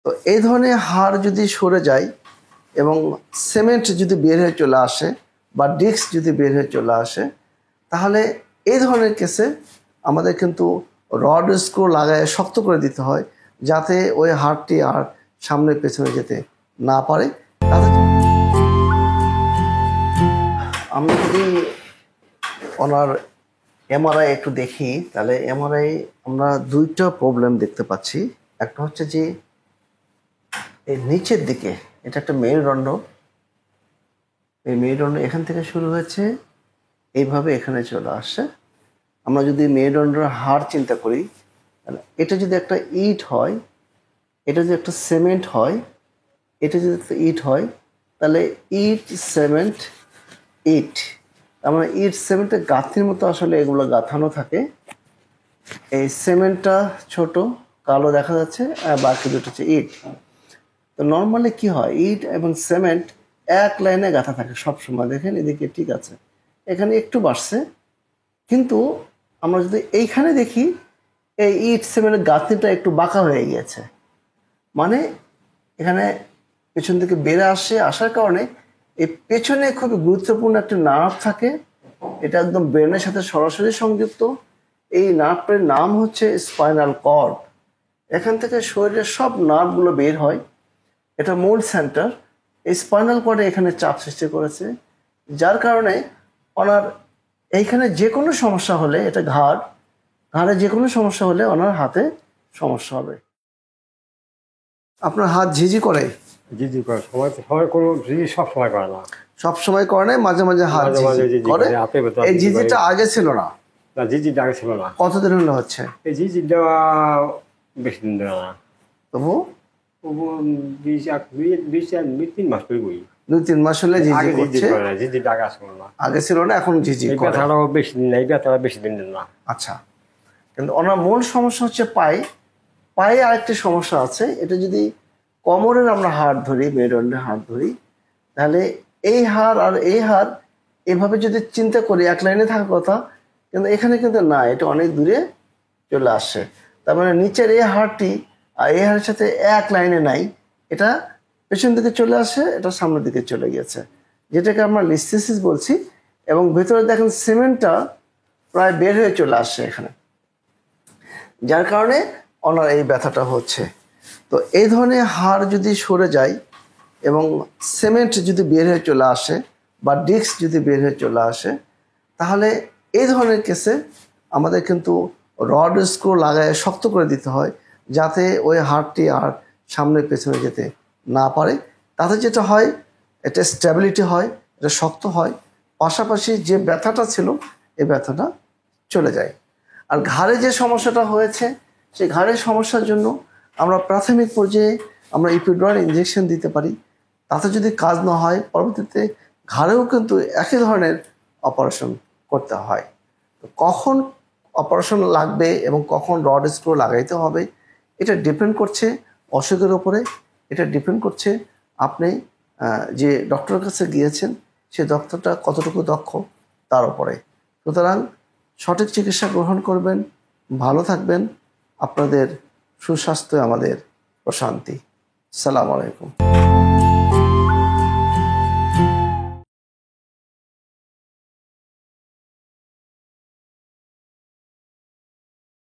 তো এই ধরনের হাড় যদি সরে যায় এবং সিমেন্ট যদি বের হয়ে চলে আসে বা ডিস্ক যদি বের হয়ে চলে আসে, তাহলে এই ধরনের কেসে আমাদের কিন্তু রড স্ক্রু লাগায় শক্ত করে দিতে হয়, যাতে ওই হাড়টি আর সামনে পেছনে যেতে না পারে। আমরা যদি ওনার এমআরআই একটু দেখি, তাহলে এমআরআই আমরা দুইটা প্রবলেম দেখতে পাচ্ছি। একটা হচ্ছে যে এই নিচের দিকে এটা একটা মেরুদণ্ড, এই মেরুদণ্ড এখান থেকে শুরু হয়েছে, এইভাবে এখানে চলে আসছে। আমরা যদি মেরুদণ্ডের হাড় চিন্তা করি, তাহলে এটা যদি একটা ইট হয়, এটা যদি একটা সিমেন্ট হয়, এটা যদি একটা ইট হয়, তাহলে ইট সিমেন্ট ইট, আমরা ইট সিমেন্টের গাঁথনির মতো আসলে এগুলো গাঁথানো থাকে। এই সিমেন্টটা ছোট কালো দেখা যাচ্ছে, আর বাকি দুটো হচ্ছে ইট। তো নর্মালি কি হয়, ইট এবং সিমেন্ট এক লাইনে গাঁথা থাকে সবসময়। দেখেন এদিকে ঠিক আছে, এখানে একটু বাড়ছে, কিন্তু আমরা যদি এইখানে দেখি এই ইট সিমেন্টের গাঁথনিটা একটু বাঁকা হয়ে গিয়েছে, মানে এখানে পেছন থেকে বেড়ে আসার কারণে এই পেছনে খুব গুরুত্বপূর্ণ একটা নার্ভ থাকে, এটা একদম ব্রেনের সাথে সরাসরি সংযুক্ত। এই নার্ভের নাম হচ্ছে স্পাইনাল কর্ড। এখান থেকে শরীরের সব নার্ভগুলো বের হয়, এটা মূল সেন্টার। এই স্পাইনাল কর্ডে এখানে চাপ সৃষ্টি করেছে, যার কারণে ওনার এইখানে যে কোনো সমস্যা হলে, এটা ঘাড়ে যে কোনো সমস্যা হলে ওনার হাতে সমস্যা হবে। আপনার হাত ঝিঝি করে? ঝিঝি করে, সময় কোনো ঝিঝি সব সময় করে না। সব সময় করে না, মাঝে মাঝে হাত ঝিঝি করে। এই ঝিঝিটা আগে ছিল না? না, ঝিঝিটা আগে ছিল না। কতদিন হলো হচ্ছে? এই ঝিঝিটা বেশি দিন ধরে না, তবু 2-3 মাস করে বই। 2-3 মাস হলে ঝিঝি করছে। ঝিঝিটা আগে আসলো না, আগে ছিল না, এখন ঝিঝি করে। ব্যথাটাও বেশি দিন না, এই ব্যথাটা বেশি দিন না। আচ্ছা, কিন্তু ওনার মূল সমস্যা হচ্ছে পায়ে আরেকটি সমস্যা আছে। এটা যদি কোমরের আমরা হাড় ধরি, মেরুদণ্ডের হাড় ধরি, তাহলে এই হাড় আর এই হাড় এভাবে যদি চিন্তা করি এক লাইনে থাকার কথা, কিন্তু এখানে কিন্তু না, এটা অনেক দূরে চলে আসছে। তার মানে নিচের এই হাড়টি আর এই হাড়ের সাথে এক লাইনে নাই, এটা পেছন দিকে চলে আসে, এটা সামনের দিকে চলে গেছে, যেটাকে আমরা লিস্থেসিস বলছি। এবং ভেতরে দেখেন সিমেন্টটা প্রায় বের হয়ে চলে আসছে এখানে, যার কারণে ওনার এই ব্যথাটা হচ্ছে। তো এই ধরনের হাড় যদি সরে যায় এবং সিমেন্ট যদি বের হয়ে চলে আসে বা ডিস্ক যদি বের হয়ে চলে আসে, তাহলে এই ধরনের কেসে আমাদের কিন্তু রড স্ক্রু লাগায় শক্ত করে দিতে হয়, যাতে ওই হাড়টি আর সামনে পেছনে যেতে না পারে। তাতে যেটা হয়, এটা স্টেবিলিটি হয়, এটা শক্ত হয়, পাশাপাশি যে ব্যথাটা ছিল এই ব্যথাটা চলে যায়। আর ঘাড়ে যে সমস্যাটা হয়েছে, সেই ঘাড়ের সমস্যার জন্য আমরা প্রাথমিক পর্যায়ে আমরা ইপিডুরাল ইনজেকশন দিতে পারি। তাতে যদি কাজ না হয়, পরবর্তীতে ঘাড়েও কিন্তু একই ধরনের অপারেশন করতে হয়। তো কখন অপারেশন লাগবে এবং কখন রড স্ক্রু লাগাইতে হবে, এটা ডিপেন্ড করছে অসুখের ওপরে, এটা ডিপেন্ড করছে আপনি যে ডক্টরের কাছে গিয়েছেন সে ডক্টরটা কতটুকু দক্ষ তার উপরে। সুতরাং সঠিক চিকিৎসা গ্রহণ করবেন, ভালো থাকবেন। আপনাদের সুস্বাস্থ্য আমাদের প্রশান্তি। আসসালামু আলাইকুম।